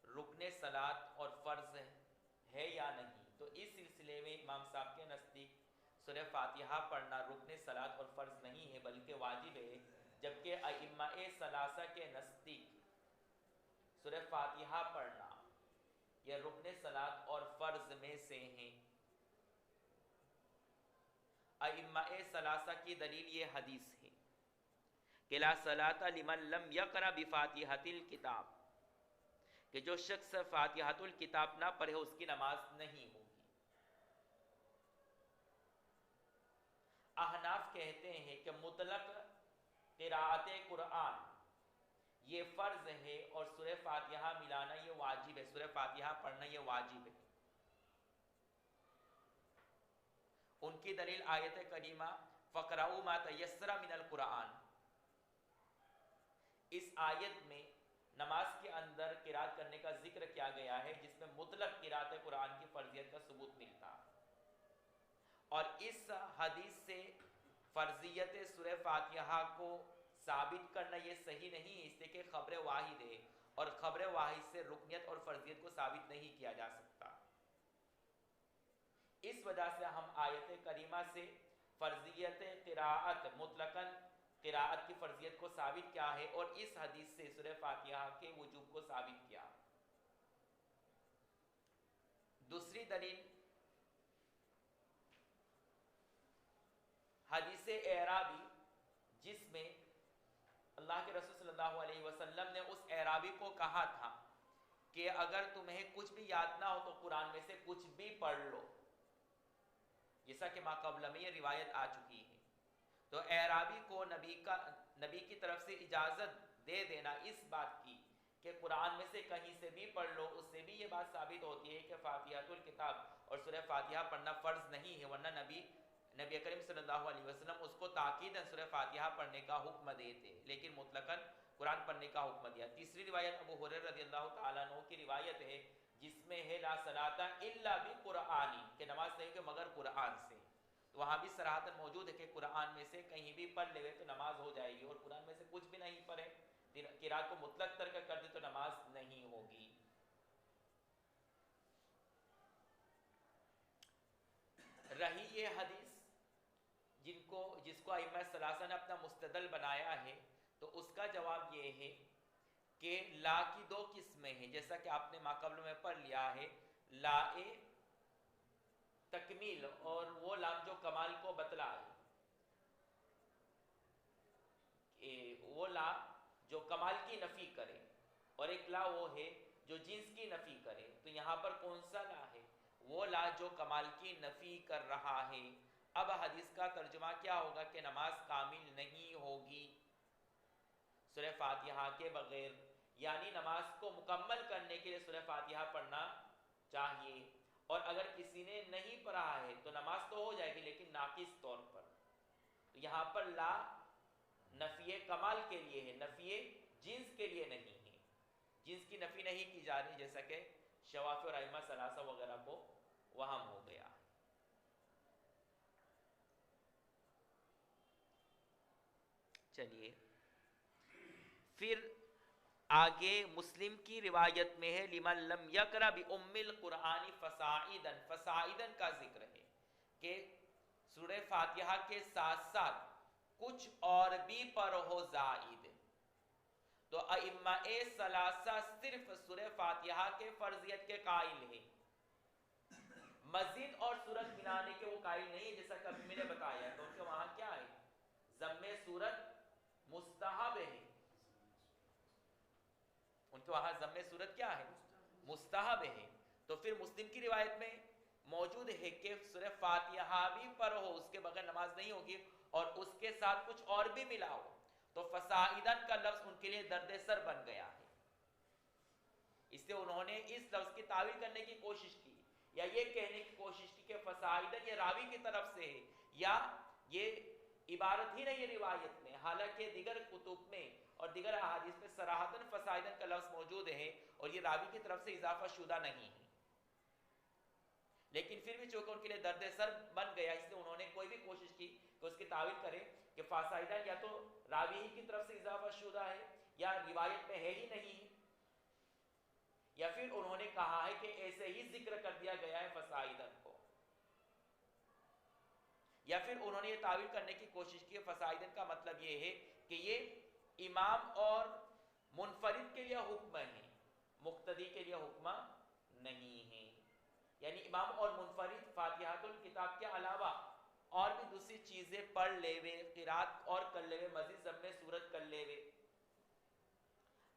B: رکن صلاۃ اور فرض ہے یا نہیں، تو اس سلسلے میں امام صاحب کے نزدیک سورہ فاتحہ پڑھنا رکن صلاۃ اور فرض نہیں ہے بلکہ واجب ہے، جبکہ ائمہ ثلاثہ کے نزدیک سورہ فاتحہ پڑھنا یہ رکن صلاۃ اور فرض میں سے ہیں. ائمہ ثلاثہ کی دلیل یہ حدیث ہے کہ لا صلاۃ لمن لم یقرأ بفاتحۃ الکتاب، کہ جو شخص فاتحۃ الکتاب نہ پڑھے اس کی نماز نہیں ہوگی. احناف کہتے ہیں کہ مطلق قراءت قرآن یہ فرض ہے اور سورہ فاتحہ ملانا یہ واجب ہے، سورہ فاتحہ پڑھنا یہ واجب ہے. ان کی دلیل آیت کریمہ فَقْرَؤُوا مَا تَيَسَّرَ مِنَ الْقُرْآنِ، اس آیت میں نماز کے اندر قرات کرنے کا ذکر کیا گیا ہے جس میں مطلق قرات قرآن کی فرضیت کا ثبوت ملتا ہے. اور اس حدیث سے فرضیت سورہ فاتحہ کو ثابت کرنا یہ صحیح نہیں ہے، اس لیے کہ خبر واحد ہے اور خبر واحد سے رکنیت اور فرضیت کو ثابت نہیں کیا جا سکتا. اس وجہ سے ہم آیت کریمہ سے فرضیت قراءت مطلقاً قراءت کی فرضیت کو ثابت کیا ہے اور اس حدیث سے سورہ فاتحہ کے وجوب کو ثابت کیا. دوسری دلیل حدیث اعرابی جس میں اللہ کے رسول صلی اللہ علیہ وسلم نے اس اعرابی کو کہا تھا کہ اگر تمہیں کچھ بھی یاد نہ ہو تو قرآن میں سے کچھ بھی پڑھ لو، جیسا کہ ما قبل میں یہ روایت آ چکی ہے. تو اعرابی کو نبی کی طرف سے اجازت دے دینا اس بات کی کہ قرآن میں سے کہیں سے بھی پڑھ لو، اس سے بھی یہ بات ثابت ہوتی ہے کہ فاتحۃ الکتاب اور سورہ فاتحہ پڑھنا فرض نہیں ہے، ورنہ نبی کریم صلی اللہ علیہ وسلم اس کو تاکیداً سورہ فاتحہ پڑھنے کا حکم دیتے لیکن مطلقاً قرآن پڑھنے کا حکم دیا. تیسری روایت ابو ہریرہ رضی اللہ تعالیٰ عنہ کی روایت ہے جس میں ہے لا صلاۃ الا بقرآن، کہ نماز نہیں کہ مگر قرآن سے. تو وہاں بھی صراحتاً موجود ہے کہ قرآن میں سے کہیں بھی پڑھ لے تو نماز ہو جائے گی، اور قرآن میں سے کچھ بھی نہیں پڑھے قرات کو مطلق ترک کر دے تو نماز نہیں ہوگی. یہ حدیث جس کو ائمہ ثلاثہ نے اپنا مستدل بنایا ہے، تو اس کا جواب یہ ہے کہ لا کی دو قسمیں ہیں، جیسا کہ آپ نے ماقبل میں پڑھ لیا ہے، لا تکمیل اور وہ لام جو کمال کو بتلائے، وہ لا جو کمال کی نفی کرے، اور ایک لا وہ ہے جو جنس کی نفی کرے۔ تو یہاں پر کون سا لا ہے؟ وہ لا جو کمال کی نفی کر رہا ہے۔ اب حدیث کا ترجمہ کیا ہوگا کہ نماز کامل نہیں ہوگی سورہ فاتحہ کے بغیر، یعنی نماز کو مکمل کرنے کے لیے سورہ فاتحہ پڑھنا چاہیے، اور اگر کسی نے نہیں پڑھا ہے تو نماز تو ہو جائے گی لیکن ناقص طور پر۔ تو یہاں پر لا نفی کمال کے لیے ہے، نفی جنس کے لیے نہیں ہے، جنس کی نفی نہیں کی جا رہی، جیسا کہ شوافی اور ائمہ ثلاثہ وغیرہ کو وہم ہو گیا۔ چلیے پھر آگے مسلم کی روایت میں ہے لمن لم یقرأ بأم القرآن فصاعدا، فصاعدا کا ذکر ہے کہ سورہ فاتحہ کے ساتھ ساتھ کچھ اور بھی پڑھو زائد۔ تو ائمہ ثلاثہ صرف سورہ فاتحہ کے فرضیت کے قائل ہیں، مزید اور سورت ملانے کے وہ قائل نہیں، جیسا کہ ابھی میں نے بتایا، تو ان کے وہاں کیا ہے؟ ضم سورت مستحب ہے، ان کے وہاں ضم سورت کیا ہے؟ مستحب ہے۔ تو پھر مسلم کی روایت میں موجود ہے کہ سورہ فاتحہ بھی پڑھو، اس کے بغیر نماز نہیں ہوگی، اور اس کے ساتھ کچھ اور بھی ملاؤ، تو فصاعدن کا لفظ ان کے لیے درد سر بن گیا ہے۔ اس سے انہوں نے اس لفظ کی تعویل کرنے کی کوشش کی، یا یہ کہنے کی کوشش کی کہ فصاعدن یہ راوی کی طرف سے ہے، یا یہ عبارت ہی نہیں ہے روایت میں، حالانکہ دیگر کتب میں اور دیگر احادیث میں صراحتاً فصاعدن کا لفظ موجود ہے، اور یہ راوی کی طرف سے اضافہ شدہ نہیں ہے، لیکن پھر بھی چونکہ ان کے لیے درد سر بن گیا، اس لیے انہوں نے کوئی بھی کوشش کی کہ اس کی تعویل کرے کہ فصاعدن یا تو راوی ہی کی طرف سے اضافہ شدہ ہے، یا روایت میں ہے ہی نہیں ہے، یا پھر انہوں نے کہا ہے کہ ایسے ہی ذکر کر دیا گیا ہے فصاعدن کو، یا پھر انہوں نے یہ تعویل کرنے کی کوشش کی فصاعدن کا مطلب یہ ہے کہ یہ امام اور منفرد کے لیے حکم ہے، مقتدی کے لیے حکم نہیں ہے، یعنی امام اور منفرد فاتحۃ الکتاب کے علاوہ اور بھی دوسری چیزیں پڑھ لے وے، قرات اور کر لے وے، مزید ضم سورت کر لے وے۔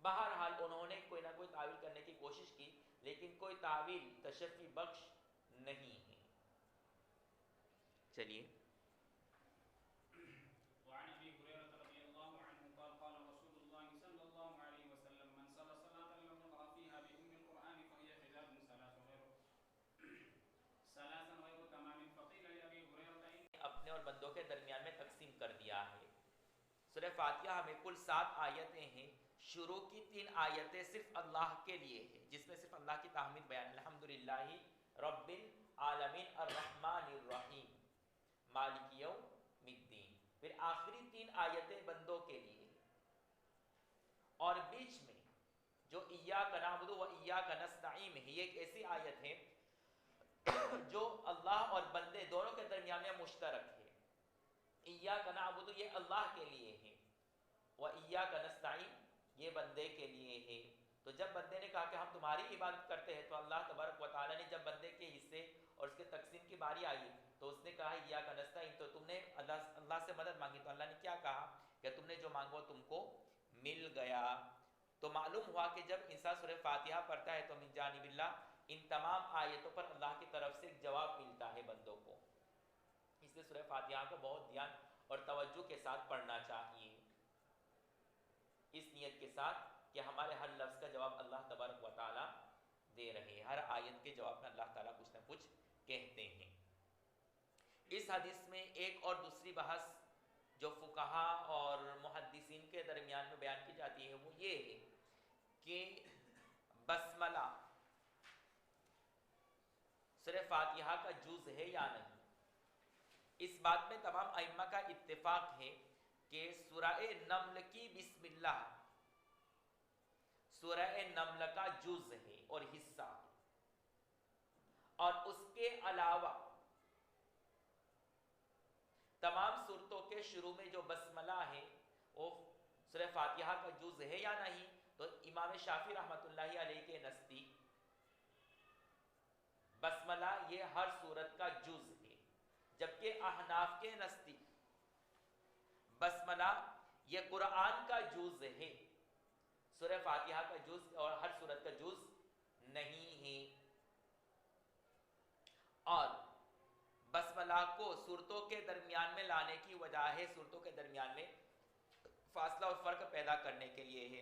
B: بہرحال انہوں نے کوئی نہ کوئی تعویل کرنے کی کوشش کی، لیکن کوئی تعویل تشفی بخش نہیں ہے۔ چلیے
C: وعن ابي هريره رضي الله عنه قال قال رسول الله صلى الله عليه وسلم من صلى صلاه لم يقرأ فيها بأم القرآن فهي خداج ثلاثا غير تمام فقيل لأبي هريرة
B: اپنے اور بندوں کے درمیان میں تقسیم کر دیا ہے۔ سورہ فاتحہ میں کل 7 آیتیں ہیں، شروع کی 3 آیتیں صرف اللہ کے لیے ہیں، جس میں صرف اللہ کی تحمید بیان، الحمدللہ رب العالمین الرحمن الرحیم مالک یوم الدین۔ پھر آخری 3 آیتیں بندوں کے لیے، اور بیچ میں جو ایاک نعبد و ایاک نستعین ہے، یہ ایک ایسی آیت ہے جو اللہ اور بندے دونوں کے درمیان میں مشترک ہے۔ ایاک نعبد یہ اللہ کے لیے ہے، و ایاک نستعین یہ بندے کے لیے ہے۔ تو جب بندے نے کہا کہ ہم تمہاری عبادت کرتے ہیں، تو اللہ تبارک و تعالیٰ نے جب بندے کے حصے اور اس کے تقسیم کی باری آئی تو اس نے کہا ایاک نستعین، تو تم نے اللہ سے مدد مانگی، تو اللہ نے کیا کہا کہ تم نے جو مانگو تم کو مل گیا۔ تو معلوم ہوا کہ جب انسان سورہ فاتحہ پڑھتا ہے تو من جانب اللہ ان تمام آیتوں پر اللہ کی طرف سے ایک جواب ملتا ہے بندوں کو، اس لیے سورہ فاتحہ کو بہت دھیان اور توجہ کے ساتھ پڑھنا چاہیے، اس نیت کے ساتھ کہ ہمارے ہر لفظ کا جواب اللہ تبارک و تعالیٰ دے رہے ہیں، ہر آیت کے جواب میں اللہ تعالیٰ کچھ نہ کچھ کہتے ہیں۔ اس حدیث میں ایک اور دوسری بحث جو فقہا اور محدثین کے درمیان میں بیان کی جاتی ہے وہ یہ ہے کہ بسملہ سورہ فاتحہ کا جز ہے یا نہیں۔ اس بات میں تمام ائمہ کا اتفاق ہے کہ سورہ نمل کی بسم اللہ سورہ نمل کا جز ہے اور حصہ، اور اس کے علاوہ تمام صورتوں کے شروع میں جو بسملہ ہے وہ سورہ فاتحہ کا جز ہے یا نہیں؟ تو امام شافعی رحمۃ اللہ علیہ کے نزدیک بسملہ یہ ہر صورت کا جز ہے، جبکہ احناف کے نزدیک بسملہ یہ قرآن کا جز ہے، سورہ فاتحہ کا جز اور ہر صورت کا جز نہیں ہے۔ اور بسملہ کو صورتوں کے درمیان میں لانے کی وجہ ہے صورتوں کے درمیان میں فاصلہ اور فرق پیدا کرنے کے لیے ہے۔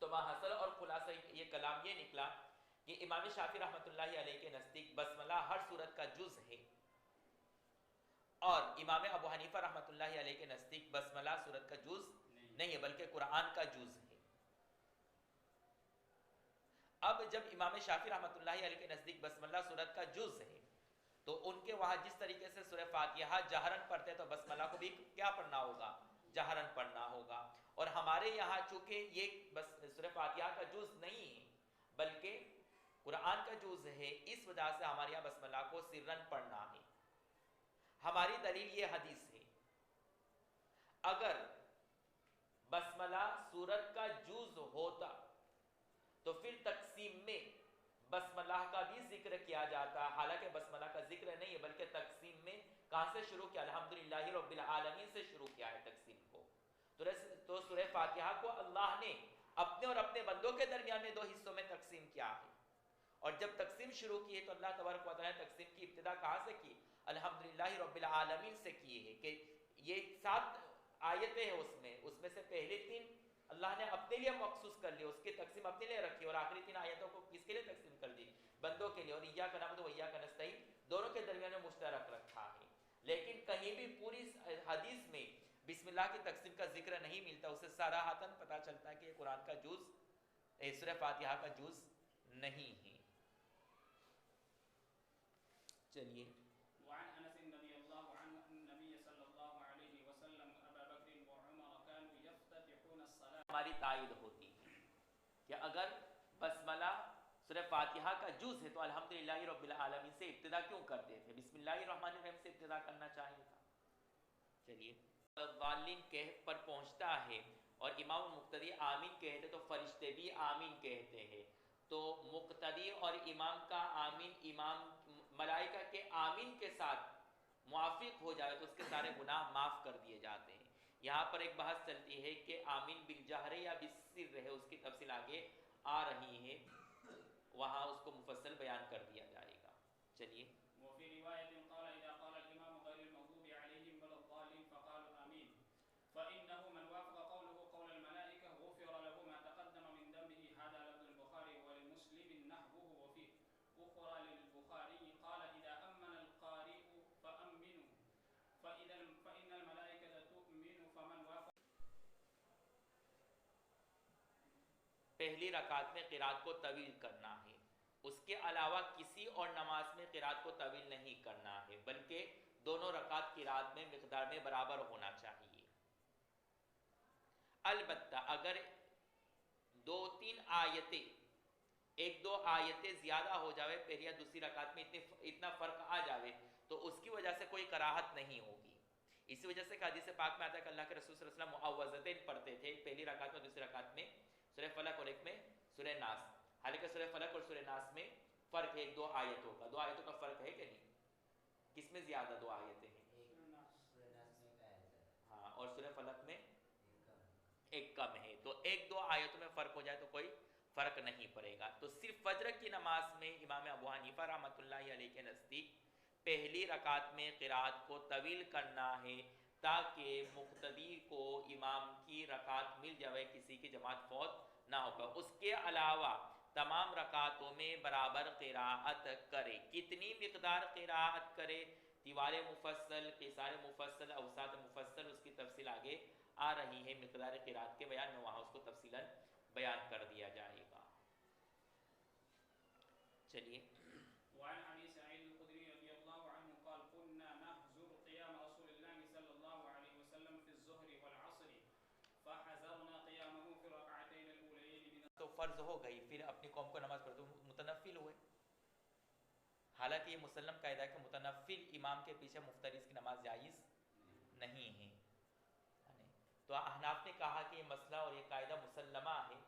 B: تو حاصل اور خلاصہ یہ کلام یہ نکلا کہ امام شافعی رحمۃ اللہ علیہ کے نزدیک بسملہ ہر صورت کا جز ہے، اور امام ابو حنیفہ رحمۃ اللہ علیہ کے نزدیک بسملہ صورت کا جز نہیں ہے بلکہ قرآن کا جز ہے۔ اب جب امام شافعی رحمۃ اللہ علیہ کے نزدیک بسملہ صورت کا جز ہے تو ان کے وہاں جس طریقے سے سورہ فاتحہ جہرن پڑھتے تو بسملہ کو بھی کیا پڑھنا ہوگا؟ جہرن پڑھنا ہوگا۔ اور ہمارے یہاں چونکہ یہ بس سورہ فاتحہ کا جز نہیں ہے بلکہ قرآن کا جز ہے، اس وجہ سے ہمارے یہاں بسملہ کو سرن پڑھنا ہے۔ ہماری دلیل یہ حدیث ہے، اگر بسملہ سورت کا جز ہوتا تو پھر تقسیم میں بسملہ کا بھی ذکر کیا جاتا، حالانکہ بسملہ کا ذکر نہیں ہے بلکہ تقسیم میں کہاں سے شروع کیا؟ الحمدللہ رب العالمین سے شروع کیا ہے تقسیم کو۔ تو سورہ فاتحہ کو اللہ نے اپنے اور اپنے بندوں کے درمیان میں دو حصوں میں تقسیم کیا ہے، اور جب تقسیم شروع کی ہے تو اللہ تبارک و تعالیٰ نے تقسیم کی ابتدا کہاں سے کی؟ الحمدللہ رب العالمین سے کی ہے، کہ یہ 7 آیتیں ہیں اس میں سے پہلی 3 اللہ نے اپنے لیے مخصوص کر لی، اس کی تقسیم اپنے لیے رکھی، اور آخری 3 آیتوں کو کس کے لیے تقسیم کر دی؟ بندوں کے لیے، اور ایاک نعبد و ایاک نستعین دونوں کے درمیان میں مشترک رکھا ہے۔ لیکن کہیں بھی پوری حدیث میں بسم اللہ کی تقسیم کا ذکر نہیں ملتا، اسے صراحتاً پتہ چلتا ہے کہ یہ قرآن کا جز سورہ فاتحہ کا جز نہیں ہے۔ چلیے
C: وعن انس رضی اللہ عنہ ان النبی صلی اللہ علیہ وسلم ابا بکر وعمر كانوا يفتتحون الصلاة،
B: ہماری تائید ہوتی ہے کہ اگر بسملہ سورہ فاتحہ کا جز ہے تو الحمدللہ رب العالمین سے ابتدا کیوں کرتے تھے؟ بسم اللہ الرحمن الرحیم سے ابتدا کرنا چاہیے تھا۔ چلیے والین پر پہنچتا ہے اور امام مقتدی آمین کہتے تو فرشتے بھی آمین کہتے ہیں، تو مقتدی اور امام کا آمین امام ملائکہ کے آمین کے ساتھ موافق ہو جائے تو اس کے سارے گناہ معاف کر دیے جاتے ہیں۔ یہاں پر ایک بحث چلتی ہے کہ آمین بالجہر یا بالسر ہے، اس کی تفصیل آگے آ رہی ہے، وہاں اس کو مفصل بیان کر دیا جائے گا۔ چلیے
C: وفي رواية قال إذا قال الإمام غير المغضوب عليهم ولا الضالين فقالوا آمين فإنه من وافق قوله قول الملائكة غفر له ما تقدم من ذنبه، هذا لفظ البخاري ولمسلم نحوه، وفيه أخرى للبخاري قال إذا أمن القارئ فأمنوا فإن الملائكة تؤمن فمن وافق۔
B: پہلی رکعت میں قرات کو طویل کرنا ہے، اس کے علاوہ کسی اور نماز میں قرات کو طویل نہیں کرنا ہے، بلکہ دونوں رکعت قرات میں مقدار میں برابر ہونا چاہیے۔ البتہ اگر 2-3 آیتیں 1-2 آیتیں زیادہ ہو جاوے پہلی یا دوسری رکعت میں اتنا فرق آ جاوے تو اس کی وجہ سے کوئی کراہت نہیں ہوگی۔ اسی وجہ سے کہ حدیث پاک میں آتا ہے کہ اللہ کے رسول صلی اللہ علیہ وسلم معوذتین پڑھتے تھے، پہلی رکعت میں دوسری رکعت میں سورہ فلق اور ایک میں سورہ ناس، حالانکہ سورہ فلق اور سورہ ناس میں فرق ہے 1-2 آیتوں کا، 2 آیتوں کا فرق ہے کہ نہیں؟ کس میں زیادہ 2 آیتیں ہیں؟ ہاں، اور سورہ فلق میں ایک کم ہے، تو 1-2 آیتوں میں فرق ہو جائے تو کوئی فرق نہیں پڑے گا۔ تو صرف فجر کی نماز میں امام ابو حنیفہ رحمۃ اللہ علیہ کے نزدیک پہلی رکعت میں قرات کو طویل کرنا ہے تاکہ مقتدی کو امام کی رکعت مل جائے، کسی کی جماعت فوت نہ ہو پائے۔ اس کے علاوہ تمام رکعتوں میں برابر قراءت کرے۔ کتنی مقدار قراءت کرے؟ طوال مفصل، قصار مفصل، اوسط مفصل، اس کی تفصیل آگے آ رہی ہے مقدار قراءت کے بیان میں، وہاں اس کو تفصیلاً بیان کر دیا جائے گا۔ چلیے
C: وعن ابي سعيد الخدري رضي الله عنه قال كنا نحزر قيام رسول الله صلى الله عليه وسلم في الظهر والعصر فحزرنا قيامه في الركعتين الاوليين من،
B: تو فرض ہو گئی، پھر اپنی قوم کو نماز پڑھتے متنفل ہوئے، حالانکہ یہ مسلم قاعدہ ہے کہ متنفل امام کے پیچھے مفترض کی نماز جائز نہیں ہیں. تو احناف نے کہا کہ یہ مسئلہ اور یہ قاعدہ مسلمہ ہے،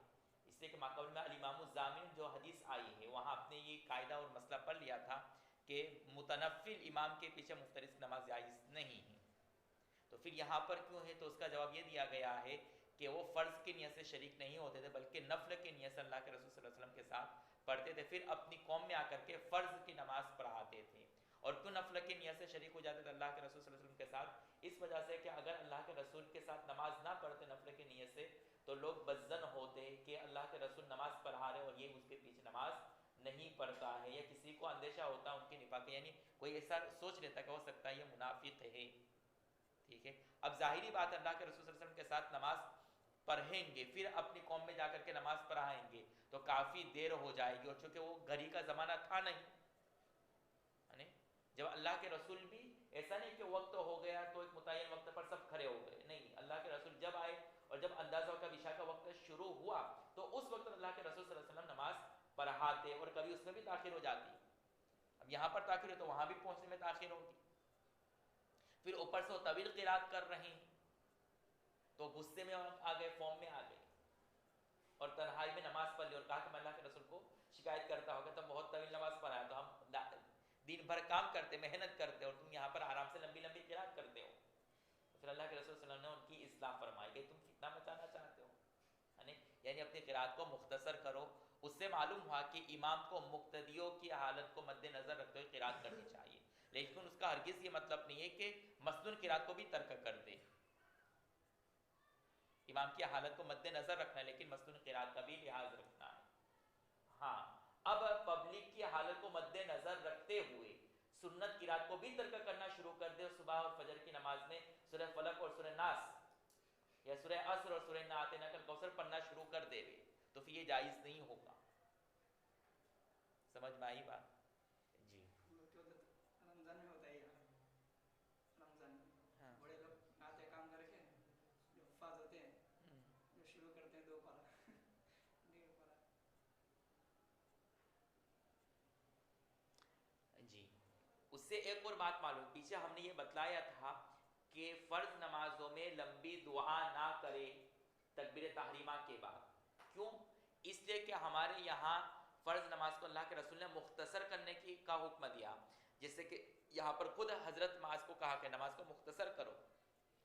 B: اس لیے کہ ماقبل میں الامام الزامن جو حدیث آئی ہے وہاں آپ نے یہ قاعدہ اور مسئلہ پڑھ لیا تھا کہ متنفل امام کے پیچھے مفترض کی نماز جائز نہیں ہے. تو پھر یہاں پر کیوں ہے؟ تو اس کا جواب یہ دیا گیا ہے کہ وہ فرض کی نیت سے شریک نہیں ہوتے تھے بلکہ نفل کی نیت سے اللہ کے رسول صلی اللہ علیہ وسلم کے ساتھ پڑھتے تھے، پھر اپنی قوم میں آ کر کے فرض کی نماز پڑھاتے تھے. اور کیوں نفل کی نیت سے شریک ہو جاتے تھے اللہ کے رسول صلی اللہ علیہ وسلم کے ساتھ؟ اس وجہ سے کہ اگر اللہ کے رسول کے ساتھ نماز نہ پڑھتے نفل کی نیت سے تو لوگ بدظن ہوتے کہ اللہ کے رسول نماز پڑھا رہے اور یہ اس کے پیچھے نماز نہیں پڑھتا ہے، یا کسی کو اندیشہ ہوتا ان کے نفاق، یعنی کوئی ایسا سوچ لیتا کہ ہو سکتا ہے یہ منافق ہے. ٹھیک ہے. اب ظاہری بات اللہ کے رسول صلی اللہ علیہ وسلم کے ساتھ نماز پڑھیں گے پھر اپنی قوم میں جا کر کے نماز پڑھائیں گے تو کافی دیر ہو جائے گی، اور چونکہ وہ گھڑی کا زمانہ تھا نہیں، یعنی جب اللہ کے رسول بھی ایسا نہیں کہ وقت ہو گیا تو ایک متعین وقت پر سب کھڑے ہو گئے، نہیں، اللہ کے رسول جب آئے اور جب اندازہ کا عشاء کا وقت شروع ہوا تو اس وقت اللہ کے رسول صلی اللہ علیہ وسلم نماز پڑھاتے اور کبھی اس میں بھی تاخیر ہو جاتی. اب یہاں پر تاخیر ہے تو وہاں بھی پہنچنے میں تاخیر ہوگی. پھر اوپر سے وہ طویل قرات کر رہے ہیں تو غصے میں آ گئے، فارم میں آ گئے اور تنہائی میں نماز پڑھ لی اور کہا کہ میں اللہ کے رسول کو شکایت کرتا ہوں کہ تم بہت طویل نماز پڑھا ہے، تو ہم دن بھر کام کرتے محنت کرتے اور تم یہاں پر آرام سے لمبی لمبی قرات کرتے ہو. پھر اللہ کے رسول صلی اللہ علیہ وسلم نے ان کی اصلاح فرمائی کہ تم کتنا بچانا چاہتے ہو، یعنی اپنی قرات کو مختصر کرو. اس سے معلوم ہوا کہ امام کو مقتدیوں کی حالت کو مد نظر رکھتے ہوئے قرات کرنی چاہیے، لیکن اس کا ہرگز یہ مطلب نہیں ہے کہ مسنون قرات کو بھی ترک کر دے. امام کی حالت کو مد نظر رکھنا ہے لیکن مسنون قرات کا بھی لحاظ رکھنا ہے. ہاں، اب پبلک کی حالت کو مد نظر رکھتے ہوئے سنت قرات کو بھی ترک کرنا شروع کر دے اور صبح اور فجر کی نماز میں سورہ فلق اور سورہ ناس یا سورہ عصر اور سورہ انا اعطیناک الکوثر پڑھنا شروع کر دے تو پھر یہ جائز نہیں ہوگا. سمجھ میں آئی بات؟ جی.
D: رمضان میں ہوتا ہے، رمضان میں بڑے لوگ آتے کام کر کے جو حفاظ ہوتے ہیں جو شروع کرتے ہیں 2 پارہ 1.5 پارہ.
B: جی. اس سے ایک اور بات معلوم، پیچھے ہم نے یہ بتلایا تھا کہ فرض نمازوں میں لمبی دعا نہ کرے تکبیر تحریمہ کے بعد. کیوں؟ اس لیے کہ ہمارے یہاں فرض نماز کو اللہ کے رسول نے مختصر کرنے کا حکم دیا، جیسے کہ یہاں پر خود حضرت معاذ کو کہا کہ نماز کو مختصر کرو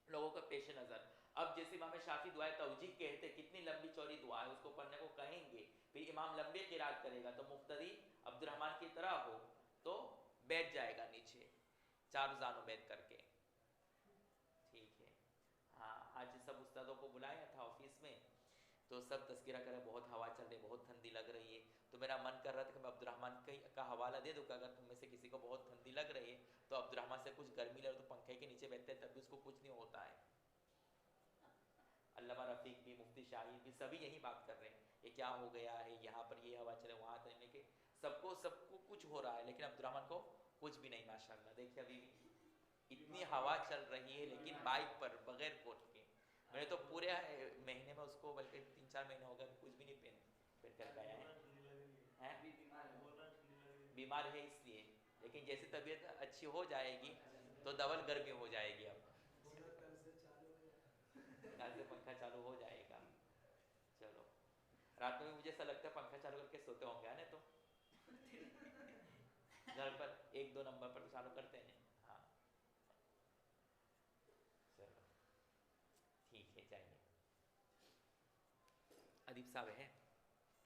B: لوگوں کا پیش نظر. اب جیسے امام شافعی دعائے توجیہ کہتے کتنی لمبی چوڑی دعا ہے اس کو پڑھنے کو کہیں گے، پھر امام لمبی قرات کرے گا تو مقتدی عبد الرحمن کی طرح ہو تو بیٹھ جائے گا نیچے 4 زانوں بیٹھ کر کے. ٹھیک ہے. ہاں، آج سب استادوں کو بلایا تھا آفس میں تو سب تذکرہ کرے بہت ہوا چل رہی، بہت ٹھنڈی لگ رہی ہے، تو میرا من کر رہا تھا کہ میں عبد الرحمن کا حوالہ دے دوں کہ اگر تم میں سے کسی کو بہت ٹھنڈی لگ رہی ہے تو عبد الرحمن سے کچھ گرمی لگ رہی تو پنکھے کے نیچے بیٹھتے ہیں تب بھی اس کو کچھ نہیں ہوتا ہے. علامہ رفیق بھی، مفتی شاہین بھی، سبھی یہی بات کر رہے ہیں یہ کیا ہو گیا ہے، یہاں پر یہ ہوا چلے وہاں چلنے کے، سب کو کچھ ہو رہا ہے لیکن عبد الرحمن کو کچھ بھی نہیں. ماشاءاللہ دیکھیے ابھی اتنی ہوا چل رہی ہے لیکن بائک پر بغیر کوٹ کے. میں نے تو پورے مہینے میں اس کو بلکہ 3-4 مہینے ہو گئے کچھ بھی نہیں پہن کر گیا ہے. بیمار ہے اس لیے، لیکن جیسے طبیعت اچھی ہو جائے گی تو ڈبل گرمی ہو جائے گی. اب کل سے پنکھا چالو ہو جائے گا. چلو، رات میں مجھے ایسا لگتا ہے پنکھا چالو کر کے سوتے ہوں گے نا، تو گھر پر 1-2 نمبر پر تو چالو کرتے ہیں. ہاں چلو ٹھیک ہے، جائیے. ادیب صاحب ہیں.